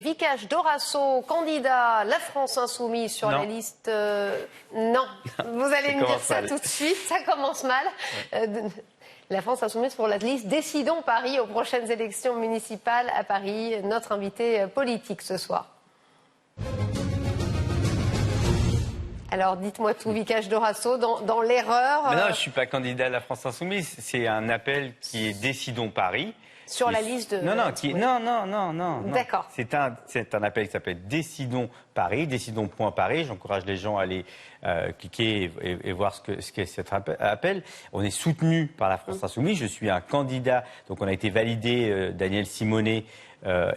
Vicage Dorasso, candidat La France Insoumise sur la liste... Non, vous allez me dire ça tout de suite, ça commence mal. La France Insoumise pour la liste Décidons Paris aux prochaines élections municipales à Paris. Notre invité politique ce soir. Alors, dites-moi tout, Vicage Dorasso, dans l'erreur... Non, je ne suis pas candidat à la France Insoumise. C'est un appel qui est Décidons Paris. Sur la liste de... Non. D'accord. C'est un appel qui s'appelle Décidons Paris, décidons.paris. J'encourage les gens à aller cliquer et voir ce qu'est cet appel. On est soutenu par la France Insoumise. Je suis un candidat, donc on a été validé, Daniel Simonet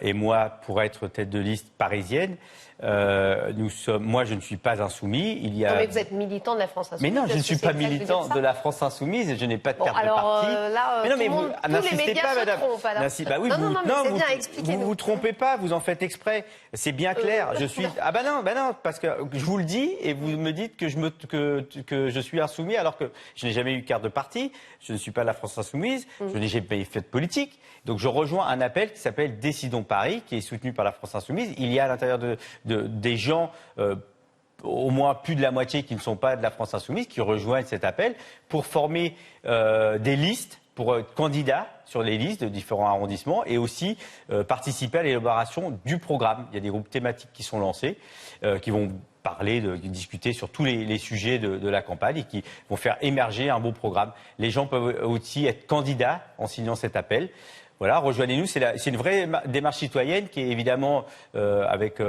et moi, pour être tête de liste parisienne. Moi, je ne suis pas insoumis. Non, mais vous êtes militant de la France Insoumise. Mais non, je ne suis pas militant de la France Insoumise. Je n'ai pas de carte de parti. Là, mais non, mais tous les médias se trompent. Alors. Bah oui, vous vous trompez pas. Vous en faites exprès. C'est bien clair. Je suis. Ah bah non, parce que je vous le dis et vous me dites que je suis insoumis alors que je n'ai jamais eu carte de parti. Je ne suis pas de la France Insoumise. Je n'ai jamais fait de politique. Donc je rejoins un appel qui s'appelle Décidons Paris, qui est soutenu par la France Insoumise. Il y a à l'intérieur des gens, au moins plus de la moitié qui ne sont pas de la France Insoumise, qui rejoignent cet appel pour former des listes, pour être candidats sur les listes de différents arrondissements et aussi participer à l'élaboration du programme. Il y a des groupes thématiques qui sont lancés, qui vont discuter sur tous les sujets de la campagne et qui vont faire émerger un beau programme. Les gens peuvent aussi être candidats en signant cet appel. Voilà, rejoignez-nous. C'est une vraie démarche citoyenne qui est évidemment avec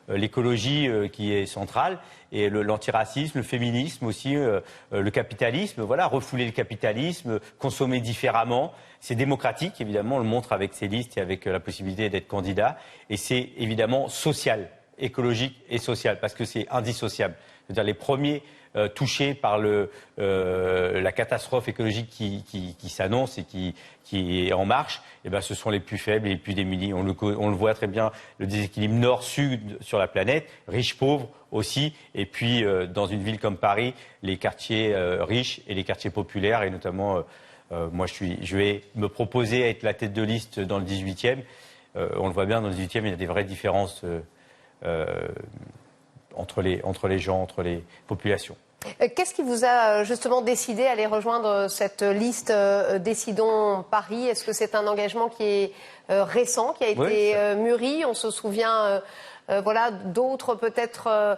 l'écologie qui est centrale et l'antiracisme, le féminisme aussi, le capitalisme. Voilà, refouler le capitalisme, consommer différemment. C'est démocratique, évidemment, on le montre avec ces listes et avec la possibilité d'être candidat. Et c'est évidemment social, écologique et social, parce que c'est indissociable. C'est-à-dire les premiers touchés par la catastrophe écologique qui s'annonce et qui est en marche, eh ben, ce sont les plus faibles et les plus démunis. On le voit très bien, le déséquilibre nord-sud sur la planète, riches-pauvres aussi, et puis dans une ville comme Paris, les quartiers riches et les quartiers populaires, et notamment, moi je vais me proposer à être la tête de liste dans le 18e. On le voit bien, dans le 18e, il y a des vraies différences entre les gens, entre les populations. Qu'est-ce qui vous a justement décidé à aller rejoindre cette liste Décidons Paris? Est-ce que c'est un engagement qui est récent, qui a été mûri? On se souvient d'autres peut-être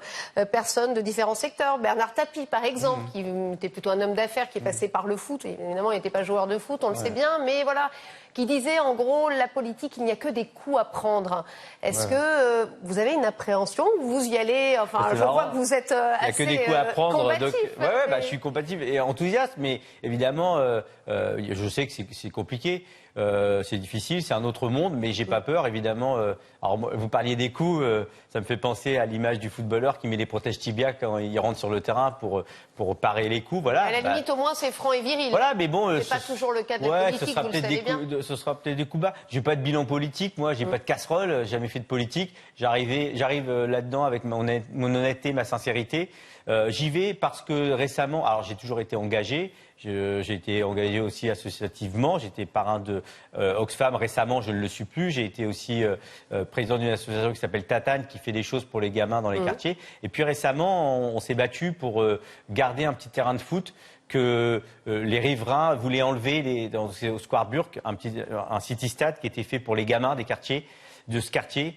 personnes de différents secteurs. Bernard Tapie, par exemple, qui était plutôt un homme d'affaires, qui est passé par le foot. Évidemment, il n'était pas joueur de foot, on le sait bien, mais voilà, qui disait en gros, la politique, il n'y a que des coups à prendre. Est-ce que vous avez une appréhension? Vous y allez, enfin, je vois que vous êtes assez il n'y a que des coups à prendre. combatif. Donc, je suis combatif et enthousiaste, mais évidemment, je sais que c'est compliqué. C'est difficile, c'est un autre monde, mais j'ai pas peur, évidemment. Alors, vous parliez des coups, ça me fait penser à l'image du footballeur qui met les protèges tibias quand il rentre sur le terrain pour parer les coups. Voilà. À la limite, au moins, c'est franc et viril. Voilà, mais bon, c'est pas toujours le cas de la politique, vous le savez bien. Ce sera peut-être des coups bas. J'ai pas de bilan politique, moi, j'ai pas de casserole, jamais fait de politique. J'arrive là-dedans avec mon honnêteté, ma sincérité. J'y vais parce que récemment, alors j'ai toujours été engagé. J'ai été engagé aussi associativement. J'étais parrain de Oxfam. Récemment, je ne le suis plus. J'ai été aussi président d'une association qui s'appelle Tatane, qui fait des choses pour les gamins dans les quartiers. Et puis récemment, on s'est battu pour garder un petit terrain de foot que les riverains voulaient enlever au Square Burke, un city-stade qui était fait pour les gamins des quartiers, de ce quartier,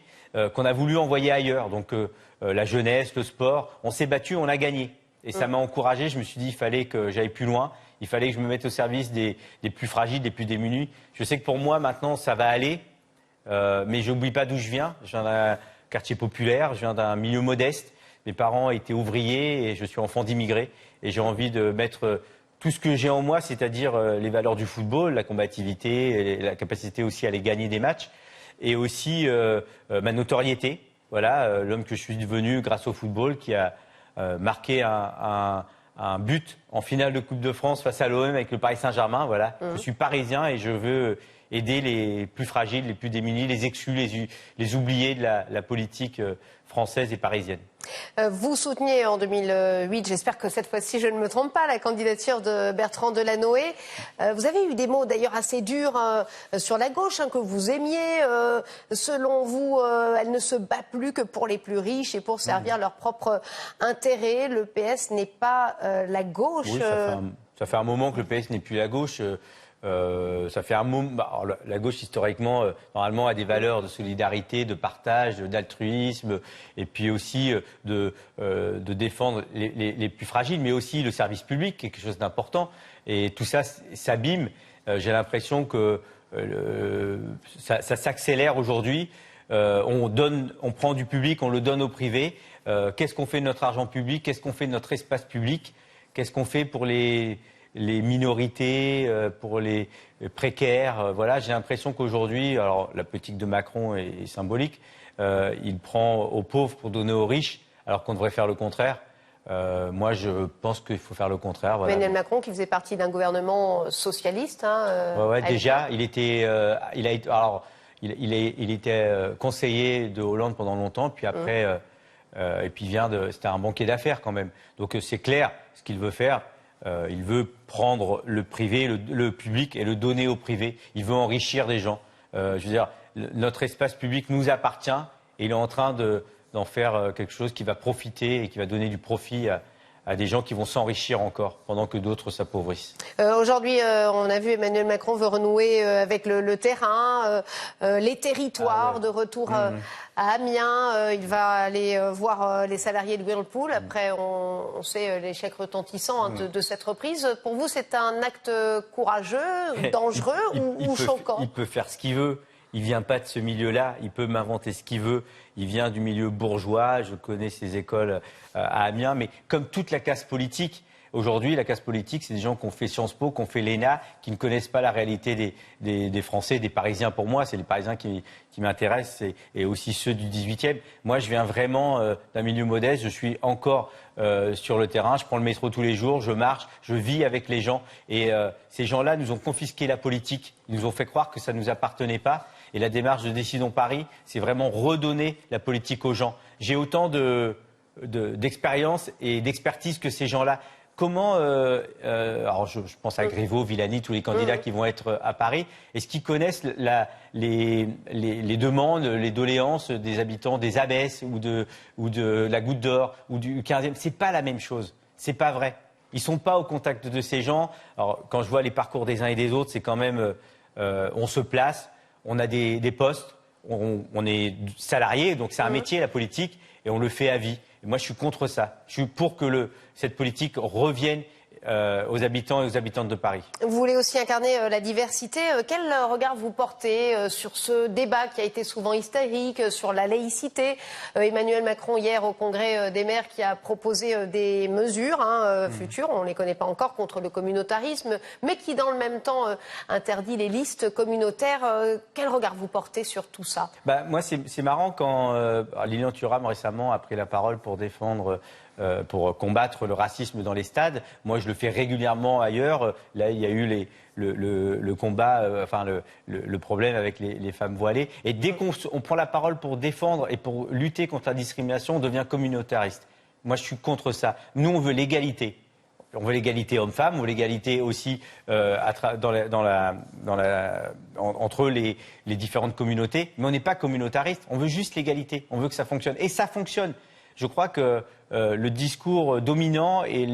qu'on a voulu envoyer ailleurs. Donc la jeunesse, le sport, on s'est battu, on a gagné. Et ça m'a encouragé. Je me suis dit, il fallait que j'aille plus loin. Il fallait que je me mette au service des plus fragiles, des plus démunis. Je sais que pour moi, maintenant, ça va aller. Mais je n'oublie pas d'où je viens. Je viens d'un quartier populaire, je viens d'un milieu modeste. Mes parents étaient ouvriers et je suis enfant d'immigrés. Et j'ai envie de mettre tout ce que j'ai en moi, c'est-à-dire les valeurs du football, la combativité, et la capacité aussi à aller gagner des matchs. Et aussi ma notoriété. Voilà, l'homme que je suis devenu grâce au football qui a marqué un but en finale de Coupe de France face à l'OM avec le Paris Saint-Germain. Voilà, je suis parisien et je veux aider les plus fragiles, les plus démunis, les exclus, les oubliés de la politique française et parisienne. Vous souteniez en 2008, j'espère que cette fois-ci je ne me trompe pas, la candidature de Bertrand Delanoë. Vous avez eu des mots d'ailleurs assez durs sur la gauche, que vous aimiez. Selon vous, elle ne se bat plus que pour les plus riches et pour servir leurs propres intérêts. Le PS n'est pas la gauche. Oui, ça fait un moment que le PS n'est plus la gauche. Ça fait un moment. Alors, la gauche, historiquement, normalement, a des valeurs de solidarité, de partage, d'altruisme, et puis aussi de défendre les plus fragiles, mais aussi le service public, quelque chose d'important. Et tout ça s'abîme. J'ai l'impression que ça s'accélère aujourd'hui. On prend du public, on le donne au privé. Qu'est-ce qu'on fait de notre argent public? Qu'est-ce qu'on fait de notre espace public? Qu'est-ce qu'on fait pour les minorités, pour les précaires? Voilà, j'ai l'impression qu'aujourd'hui, alors la politique de Macron est symbolique, il prend aux pauvres pour donner aux riches, alors qu'on devrait faire le contraire. Moi, je pense qu'il faut faire le contraire. Voilà. Emmanuel Macron, qui faisait partie d'un gouvernement socialiste. Déjà, il était conseiller de Hollande pendant longtemps, puis après, et puis c'était un banquier d'affaires quand même. Donc c'est clair ce qu'il veut faire. Il veut prendre le privé, le public et le donner au privé. Il veut enrichir des gens. Je veux dire, notre espace public nous appartient et il est en train d'en faire quelque chose qui va profiter et qui va donner du profit à des gens qui vont s'enrichir encore pendant que d'autres s'appauvrissent. Aujourd'hui, on a vu Emmanuel Macron veut renouer avec le terrain, les territoires, de retour à Amiens. Il va aller voir les salariés de Whirlpool. Après, on sait l'échec retentissant de cette reprise. Pour vous, c'est un acte courageux, dangereux ou choquant? Il peut faire ce qu'il veut. Il vient pas de ce milieu-là. Il peut m'inventer ce qu'il veut. Il vient du milieu bourgeois. Je connais ses écoles à Amiens. Mais comme toute la classe politique, aujourd'hui, la classe politique, c'est des gens qui ont fait Sciences Po, qui ont fait l'ENA, qui ne connaissent pas la réalité des Français, des Parisiens. Pour moi, c'est les Parisiens qui m'intéressent et aussi ceux du 18e. Moi, je viens vraiment d'un milieu modeste. Je suis encore sur le terrain. Je prends le métro tous les jours. Je marche. Je vis avec les gens. Et ces gens-là nous ont confisqué la politique. Ils nous ont fait croire que ça ne nous appartenait pas. Et la démarche de Décidons Paris, c'est vraiment redonner la politique aux gens. J'ai autant d'expérience et d'expertise que ces gens-là. Comment, alors je pense à Griveaux, Villani, tous les candidats qui vont être à Paris, est-ce qu'ils connaissent les demandes, les doléances des habitants des Abbesses ou de la Goutte d'Or ou du 15e? C'est pas la même chose. C'est pas vrai. Ils sont pas au contact de ces gens. Alors quand je vois les parcours des uns et des autres, c'est quand même, on se place. On a des postes, on est salarié, donc c'est un métier, la politique, et on le fait à vie. Et moi, je suis contre ça. Je suis pour que cette politique revienne aux habitants et aux habitantes de Paris. Vous voulez aussi incarner la diversité. Quel regard vous portez sur ce débat qui a été souvent hystérique, sur la laïcité? Emmanuel Macron, hier, au Congrès des maires, qui a proposé des mesures futures, on ne les connaît pas encore, contre le communautarisme, mais qui, dans le même temps, interdit les listes communautaires. Quel regard vous portez sur tout ça? Moi, c'est marrant quand Lilian Thuram, récemment, a pris la parole pour défendre... pour combattre le racisme dans les stades. Moi, je le fais régulièrement ailleurs. Là, il y a eu le combat, le problème avec les femmes voilées. Et dès qu'on prend la parole pour défendre et pour lutter contre la discrimination, on devient communautariste. Moi, je suis contre ça. Nous, on veut l'égalité. On veut l'égalité homme-femme, on veut l'égalité aussi entre les différentes communautés. Mais on n'est pas communautariste. On veut juste l'égalité. On veut que ça fonctionne. Et ça fonctionne. Je crois que le discours dominant et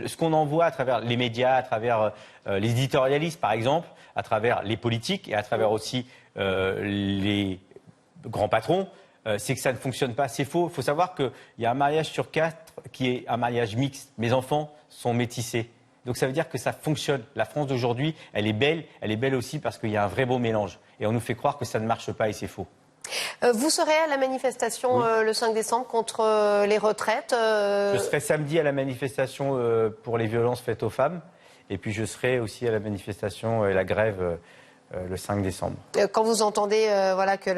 ce qu'on envoie à travers les médias, à travers les éditorialistes, par exemple, à travers les politiques et à travers aussi les grands patrons, c'est que ça ne fonctionne pas. C'est faux. Il faut savoir qu'il y a un mariage sur 4 qui est un mariage mixte. Mes enfants sont métissés. Donc ça veut dire que ça fonctionne. La France d'aujourd'hui, elle est belle aussi parce qu'il y a un vrai beau mélange. Et on nous fait croire que ça ne marche pas et c'est faux. Vous serez à la manifestation le 5 décembre contre les retraites. Je serai samedi à la manifestation pour les violences faites aux femmes. Et puis je serai aussi à la manifestation et la grève le 5 décembre. Quand vous entendez que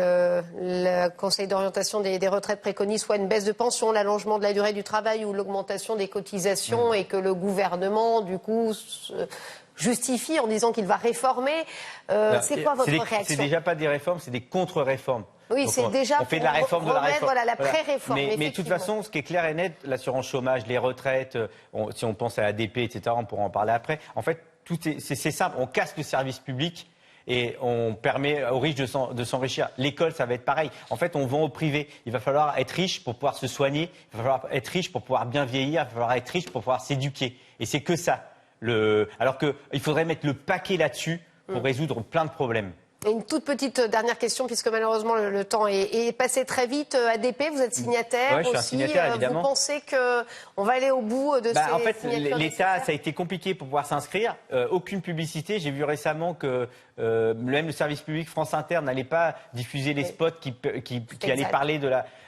le Conseil d'orientation des retraites préconise soit une baisse de pension, l'allongement de la durée du travail ou l'augmentation des cotisations et que le gouvernement, du coup, justifie en disant qu'il va réformer. C'est quoi votre réaction? C'est déjà pas des réformes, c'est des contre-réformes. Oui, c'est déjà on fait de la réforme de la réforme. Voilà, la pré-réforme. Mais de toute façon, ce qui est clair et net, l'assurance chômage, les retraites, si on pense à ADP, etc., on pourra en parler après. En fait, c'est simple, on casse le service public et on permet aux riches de s'enrichir. L'école, ça va être pareil. En fait, on vend au privé. Il va falloir être riche pour pouvoir se soigner, il va falloir être riche pour pouvoir bien vieillir, il va falloir être riche pour pouvoir s'éduquer. Et c'est que ça. Alors qu'il faudrait mettre le paquet là-dessus pour résoudre plein de problèmes. Et une toute petite dernière question, puisque malheureusement le temps est passé très vite. ADP, vous êtes signataire aussi. Je suis un signataire, évidemment. Vous pensez qu'on va aller au bout de ces En fait, signatures l'État, ça a été compliqué pour pouvoir s'inscrire. Aucune publicité. J'ai vu récemment que même le service public France Inter n'allait pas diffuser les spots qui allaient parler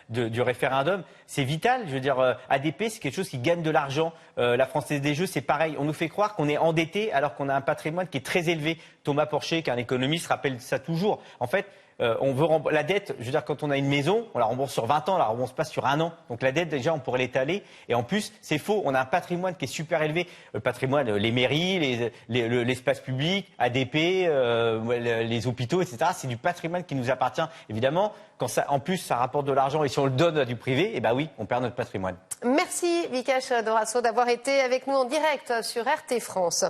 du référendum. C'est vital. Je veux dire, ADP, c'est quelque chose qui gagne de l'argent. La Française des Jeux, c'est pareil. On nous fait croire qu'on est endetté alors qu'on a un patrimoine qui est très élevé. Thomas Porcher, qui est un économiste, rappelle ça toujours. En fait, on veut la dette, je veux dire, quand on a une maison, on la rembourse sur 20 ans, on la rembourse pas sur 1 an. Donc la dette, déjà, on pourrait l'étaler. Et en plus, c'est faux. On a un patrimoine qui est super élevé. Le patrimoine, les mairies, l'espace public, ADP, les hôpitaux, etc. C'est du patrimoine qui nous appartient. Évidemment, quand en plus, ça rapporte de l'argent et si on le donne à du privé, eh ben oui, on perd notre patrimoine. Merci, Vikash Dorasso, d'avoir été avec nous en direct sur RT France.